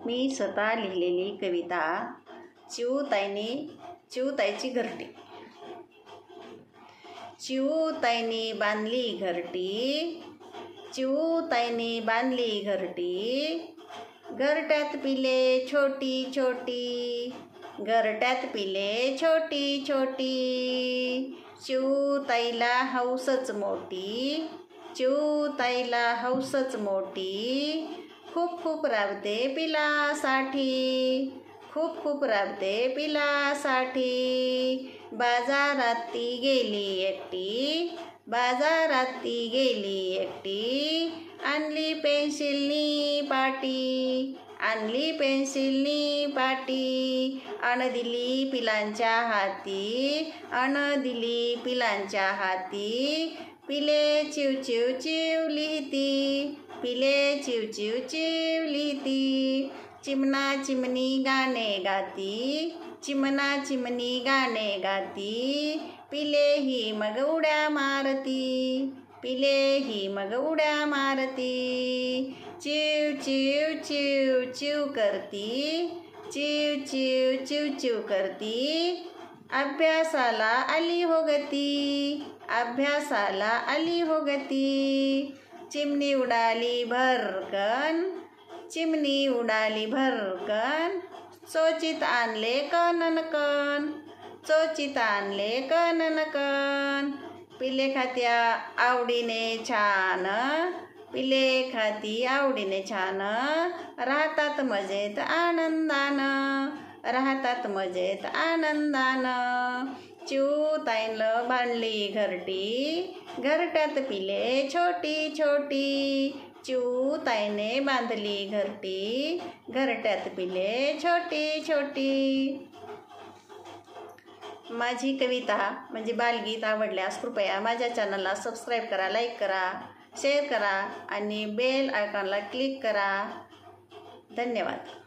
मी स्वतः लिहिलेली कविता चिऊताईची घरटी. चिऊताईनी बांधली घरटी, चिऊताईनी बांधली घरटी. घरट्यात पिले छोटी छोटी, घरट्यात पिले छोटी छोटी. चिऊताईला हौसच मोठी, चिऊताईला हौसच मोठी. खूप खूप राबते पिलासाठी, खूप खूप राबते पिलासाठी. बाजारात ती गेली एकटी, बाजारात ती गेली एकटी. आणली पेन्सिलनी पाटी, आणली पेन्सिलनी पाटी. अन दिली पिलांच्या हाती, अन दिली पिलांच्या हाती. पिले चिव चिव चिव लिहिती, पिले चिव चिव चिव लिहिती. चिमणा चिमणी गाणे गाती, चिमणा चिमणी गाणे गाती. पिले ही मग उड्या मारती, पिले ही मग उड्या मारती. चिव चिव चिव चिव करती, चिव चिव चिव चिव करती. अभ्यासाला आली हो गती, अभ्यासाला आली हो गती. चिमणी उडाली भरकन, चिमणी उडाली भरकन. चोचीत आणले कणन कण, चोचीत आणले कणन कण. पिले खात्या आवडीने छान, पिले खाती आवडीने छान. राहतात मजेत आनंदानं, राहतात मजेत आनंदानं. चिऊताईनं बांधली घरटी, घरट्यात पिले छोटी छोटी. चिऊताईने बांधली घरटी, घरट्यात पिले छोटी छोटी. माझी कविता म्हणजे बालगीत आवडल्यास कृपया माझ्या चॅनलला सबस्क्राईब करा, लाईक करा, शेअर करा आणि बेल आयकॉनला क्लिक करा. धन्यवाद.